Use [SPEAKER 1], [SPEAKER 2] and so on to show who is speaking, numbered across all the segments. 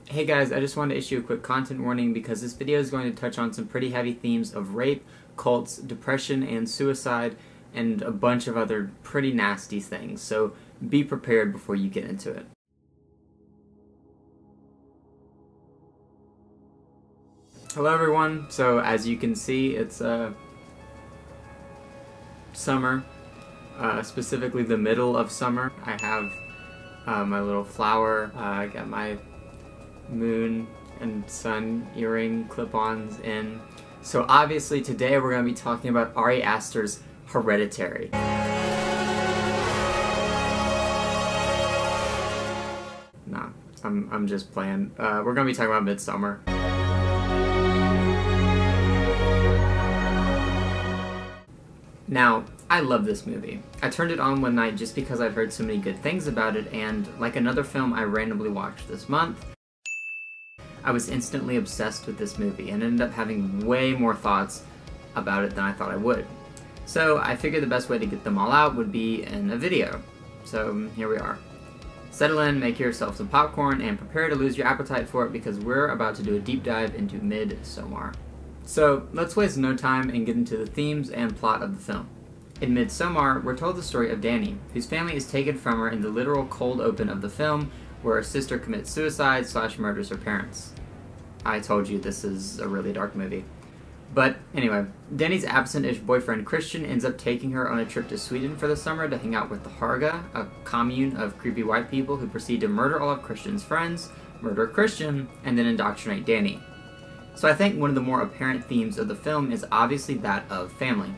[SPEAKER 1] Hey guys, I just wanted to issue a quick content warning because this video is going to touch on some pretty heavy themes of rape, cults, depression, and suicide, and a bunch of other pretty nasty things, so be prepared before you get into it. Hello everyone, so as you can see, it's summer, specifically the middle of summer. I have my little flower, I got my moon and sun earring clip-ons in. So obviously today we're going to be talking about Ari Aster's Hereditary. Nah, I'm just playing. We're going to be talking about Midsommar. Now, I love this movie. I turned it on one night just because I'd heard so many good things about it, and like another film I randomly watched this month, I was instantly obsessed with this movie and ended up having way more thoughts about it than I thought I would. So I figured the best way to get them all out would be in a video. So here we are. Settle in, make yourself some popcorn, and prepare to lose your appetite for it because we're about to do a deep dive into Midsommar. So let's waste no time and get into the themes and plot of the film. In Midsommar, we're told the story of Dani, whose family is taken from her in the literal cold open of the film, where her sister commits suicide / murders her parents. I told you this is a really dark movie. But anyway, Dani's absent-ish boyfriend Christian ends up taking her on a trip to Sweden for the summer to hang out with the Harga, a commune of creepy white people who proceed to murder all of Christian's friends, murder Christian, and then indoctrinate Dani. So I think one of the more apparent themes of the film is obviously that of family.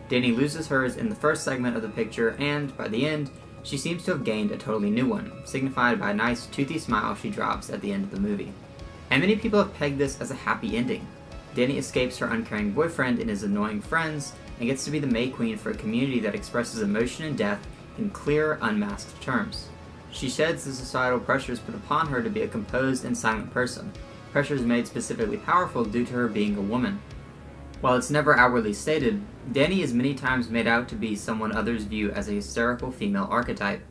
[SPEAKER 1] Dani loses hers in the first segment of the picture, and by the end, she seems to have gained a totally new one, signified by a nice toothy smile she drops at the end of the movie. And many people have pegged this as a happy ending. Dani escapes her uncaring boyfriend and his annoying friends, and gets to be the May Queen for a community that expresses emotion and death in clear, unmasked terms. She sheds the societal pressures put upon her to be a composed and silent person, pressures made specifically powerful due to her being a woman. While it's never outwardly stated, Dani is many times made out to be someone others view as a hysterical female archetype.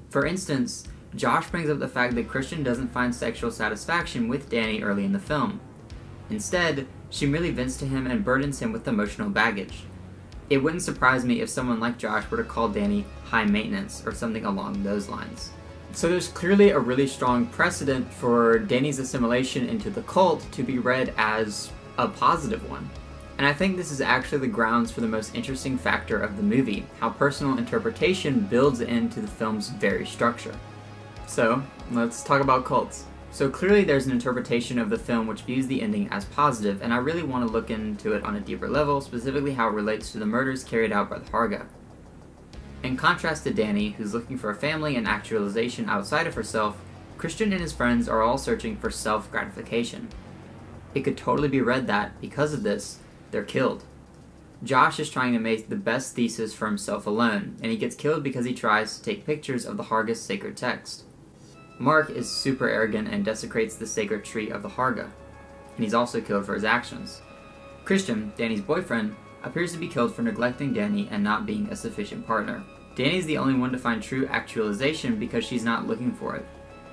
[SPEAKER 1] For instance, Josh brings up the fact that Christian doesn't find sexual satisfaction with Dani early in the film. Instead, she merely vents to him and burdens him with emotional baggage. It wouldn't surprise me if someone like Josh were to call Dani high maintenance or something along those lines. So there's clearly a really strong precedent for Dani's assimilation into the cult to be read as a positive one. And I think this is actually the grounds for the most interesting factor of the movie, how personal interpretation builds into the film's very structure. So, let's talk about cults. So clearly there's an interpretation of the film which views the ending as positive, and I really want to look into it on a deeper level, specifically how it relates to the murders carried out by the Harga. In contrast to Dani, who's looking for a family and actualization outside of herself, Christian and his friends are all searching for self-gratification. It could totally be read that, because of this, they're killed. Josh is trying to make the best thesis for himself alone, and he gets killed because he tries to take pictures of the Harga's sacred text. Mark is super arrogant and desecrates the sacred tree of the Harga, and he's also killed for his actions. Christian, Dani's boyfriend, appears to be killed for neglecting Dani and not being a sufficient partner. Dani's the only one to find true actualization because she's not looking for it.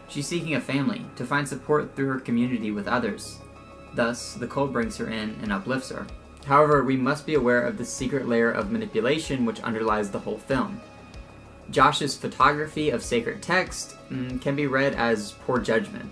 [SPEAKER 1] She's seeking a family, to find support through her community with others. Thus, the cult brings her in and uplifts her. However, we must be aware of the secret layer of manipulation which underlies the whole film. Josh's photography of sacred text can be read as poor judgment.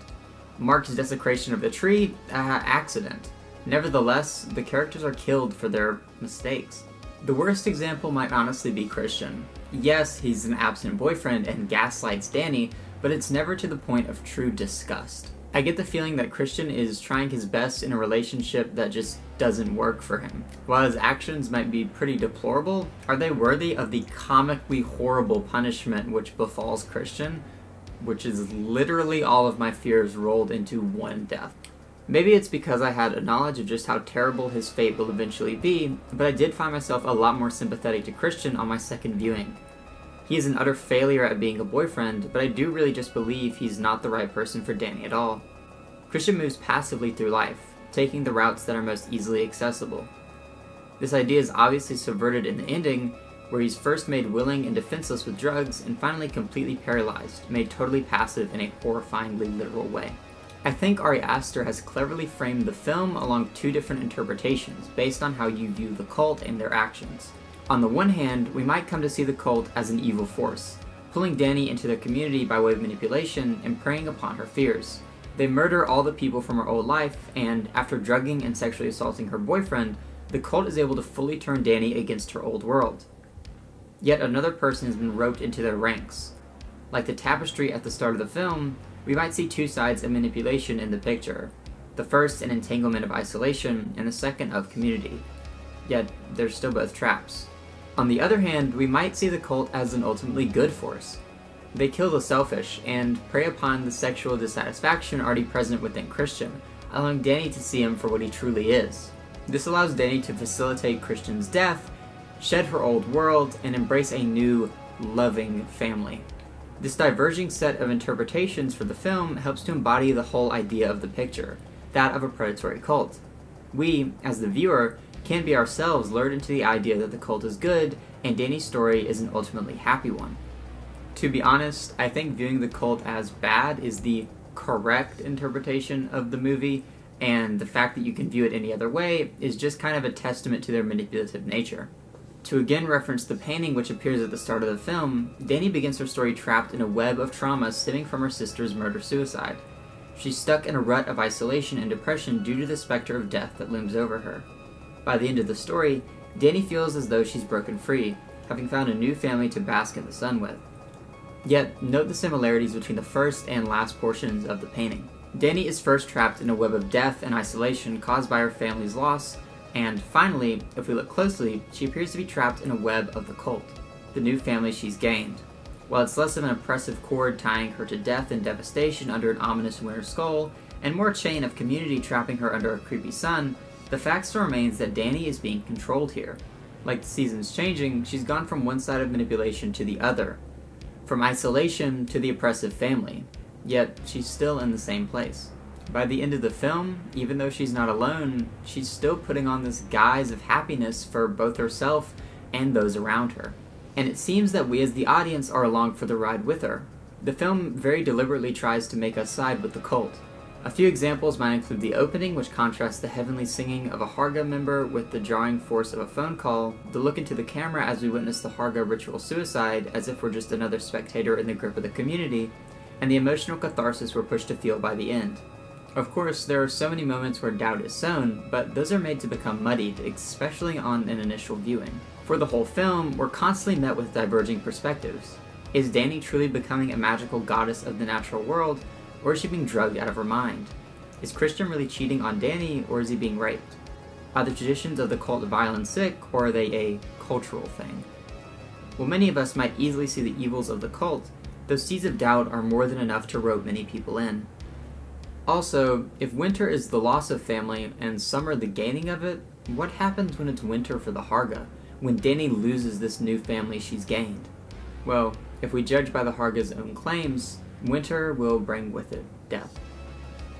[SPEAKER 1] Mark's desecration of the tree, accident. Nevertheless, the characters are killed for their mistakes. The worst example might honestly be Christian. Yes, he's an absent boyfriend and gaslights Dani, but it's never to the point of true disgust. I get the feeling that Christian is trying his best in a relationship that just doesn't work for him. While his actions might be pretty deplorable, are they worthy of the comically horrible punishment which befalls Christian? Which is literally all of my fears rolled into one death. Maybe it's because I had a knowledge of just how terrible his fate will eventually be, but I did find myself a lot more sympathetic to Christian on my second viewing. He is an utter failure at being a boyfriend, but I do really just believe he's not the right person for Dani at all. Christian moves passively through life, taking the routes that are most easily accessible. This idea is obviously subverted in the ending, where he's first made willing and defenseless with drugs, and finally completely paralyzed, made totally passive in a horrifyingly literal way. I think Ari Aster has cleverly framed the film along two different interpretations based on how you view the cult and their actions. On the one hand, we might come to see the cult as an evil force, pulling Dani into their community by way of manipulation and preying upon her fears. They murder all the people from her old life, and after drugging and sexually assaulting her boyfriend, the cult is able to fully turn Dani against her old world. Yet another person has been roped into their ranks. Like the tapestry at the start of the film, we might see two sides of manipulation in the picture. The first an entanglement of isolation, and the second of community. Yet, they're still both traps. On the other hand, we might see the cult as an ultimately good force. They kill the selfish, and prey upon the sexual dissatisfaction already present within Christian, allowing Dani to see him for what he truly is. This allows Dani to facilitate Christian's death, shed her old world, and embrace a new, loving family. This diverging set of interpretations for the film helps to embody the whole idea of the picture, that of a predatory cult. We, as the viewer, can be ourselves lured into the idea that the cult is good, and Dani's story is an ultimately happy one. To be honest, I think viewing the cult as bad is the correct interpretation of the movie, and the fact that you can view it any other way is just kind of a testament to their manipulative nature. To again reference the painting which appears at the start of the film, Dani begins her story trapped in a web of trauma stemming from her sister's murder-suicide. She's stuck in a rut of isolation and depression due to the specter of death that looms over her. By the end of the story, Dani feels as though she's broken free, having found a new family to bask in the sun with. Yet, note the similarities between the first and last portions of the painting. Dani is first trapped in a web of death and isolation caused by her family's loss, and finally, if we look closely, she appears to be trapped in a web of the cult, the new family she's gained. While it's less of an oppressive cord tying her to death and devastation under an ominous winter skull, and more a chain of community trapping her under a creepy sun, the fact still remains that Dani is being controlled here. Like the seasons changing, she's gone from one side of manipulation to the other, from isolation to the oppressive family, yet she's still in the same place. By the end of the film, even though she's not alone, she's still putting on this guise of happiness for both herself and those around her. And it seems that we as the audience are along for the ride with her. The film very deliberately tries to make us side with the cult. A few examples might include the opening, which contrasts the heavenly singing of a Harga member with the jarring force of a phone call, the look into the camera as we witness the Harga ritual suicide as if we're just another spectator in the grip of the community, and the emotional catharsis we're pushed to feel by the end. Of course, there are so many moments where doubt is sown, but those are made to become muddied, especially on an initial viewing. For the whole film, we're constantly met with diverging perspectives. Is Dani truly becoming a magical goddess of the natural world, or is she being drugged out of her mind? Is Christian really cheating on Dani, or is he being raped? Are the traditions of the cult vile and sick, or are they a cultural thing? While many of us might easily see the evils of the cult, those seeds of doubt are more than enough to rope many people in. Also, if winter is the loss of family and summer the gaining of it, what happens when it's winter for the Harga, when Dani loses this new family she's gained? Well, if we judge by the Harga's own claims, winter will bring with it death.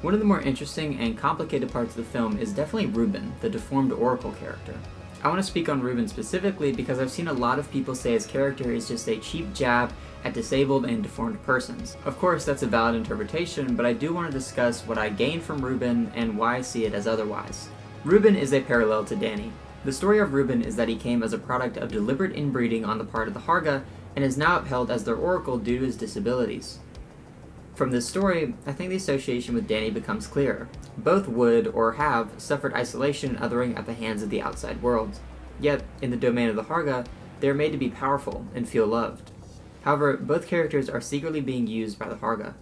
[SPEAKER 1] One of the more interesting and complicated parts of the film is definitely Ruben, the deformed oracle character. I want to speak on Ruben specifically because I've seen a lot of people say his character is just a cheap jab at disabled and deformed persons. Of course, that's a valid interpretation, but I do want to discuss what I gained from Ruben and why I see it as otherwise. Ruben is a parallel to Dani. The story of Ruben is that he came as a product of deliberate inbreeding on the part of the Harga and is now upheld as their oracle due to his disabilities. From this story, I think the association with Dani becomes clearer. Both would, or have, suffered isolation and othering at the hands of the outside world. Yet, in the domain of the Harga, they are made to be powerful and feel loved. However, both characters are secretly being used by the Harga.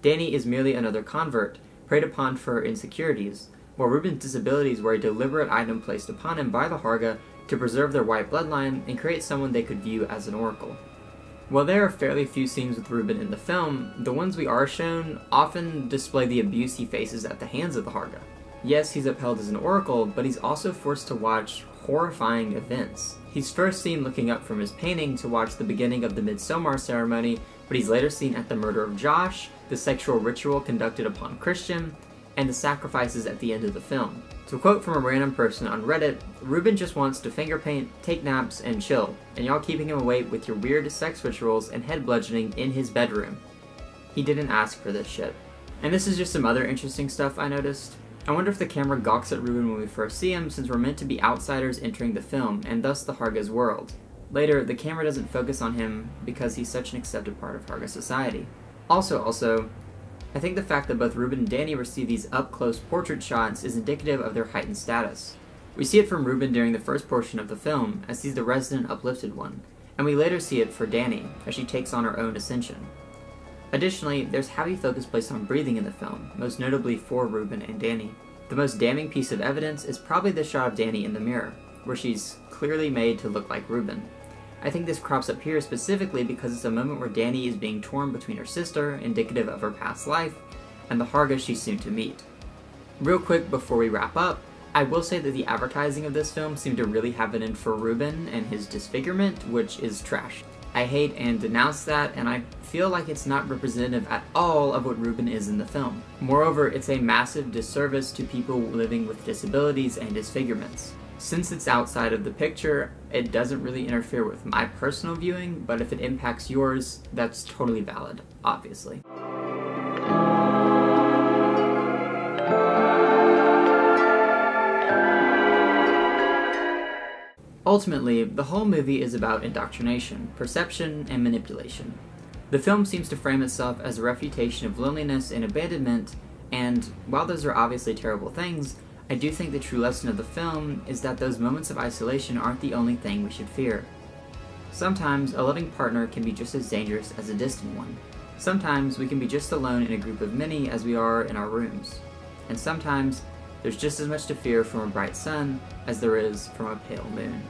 [SPEAKER 1] Dani is merely another convert, preyed upon for her insecurities, while Ruben's disabilities were a deliberate item placed upon him by the Harga to preserve their white bloodline and create someone they could view as an oracle. While there are fairly few scenes with Ruben in the film, the ones we are shown often display the abuse he faces at the hands of the Harga. Yes, he's upheld as an oracle, but he's also forced to watch horrifying events. He's first seen looking up from his painting to watch the beginning of the Midsommar ceremony, but he's later seen at the murder of Josh, the sexual ritual conducted upon Christian, and the sacrifices at the end of the film. To quote from a random person on Reddit, Ruben just wants to finger paint, take naps, and chill, and y'all keeping him awake with your weird sex rituals and head bludgeoning in his bedroom. He didn't ask for this shit. And this is just some other interesting stuff I noticed. I wonder if the camera gawks at Ruben when we first see him, since we're meant to be outsiders entering the film, and thus the Harga's world. Later, the camera doesn't focus on him because he's such an accepted part of Harga society. Also, I think the fact that both Ruben and Danny receive these up-close portrait shots is indicative of their heightened status. We see it from Ruben during the first portion of the film, as he's the resident uplifted one, and we later see it for Danny, as she takes on her own ascension. Additionally, there's heavy focus placed on breathing in the film, most notably for Ruben and Danny. The most damning piece of evidence is probably the shot of Danny in the mirror, where she's clearly made to look like Ruben. I think this crops up here specifically because it's a moment where Danny is being torn between her sister, indicative of her past life, and the Harga she's soon to meet. Real quick before we wrap up, I will say that the advertising of this film seemed to really have it in for Ruben and his disfigurement, which is trash. I hate and denounce that, and I feel like it's not representative at all of what Ruben is in the film. Moreover, it's a massive disservice to people living with disabilities and disfigurements. Since it's outside of the picture, it doesn't really interfere with my personal viewing, but if it impacts yours, that's totally valid, obviously. Ultimately, the whole movie is about indoctrination, perception, and manipulation. The film seems to frame itself as a refutation of loneliness and abandonment, and while those are obviously terrible things, I do think the true lesson of the film is that those moments of isolation aren't the only thing we should fear. Sometimes a loving partner can be just as dangerous as a distant one. Sometimes we can be just alone in a group of many as we are in our rooms. And sometimes there's just as much to fear from a bright sun as there is from a pale moon.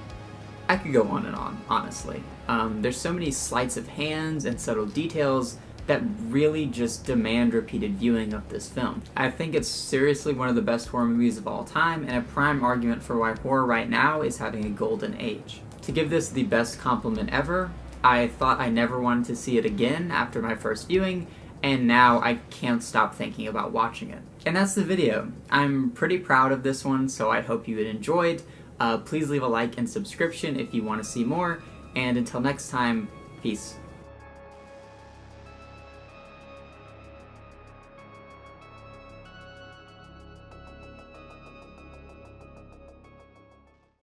[SPEAKER 1] I could go on and on, honestly. There's so many sleights of hands and subtle details that really just demand repeated viewing of this film. I think it's seriously one of the best horror movies of all time, and a prime argument for why horror right now is having a golden age. To give this the best compliment ever, I thought I never wanted to see it again after my first viewing, and now I can't stop thinking about watching it. And that's the video. I'm pretty proud of this one, so I hope you enjoyed. Please leave a like and subscription if you want to see more, and until next time, peace.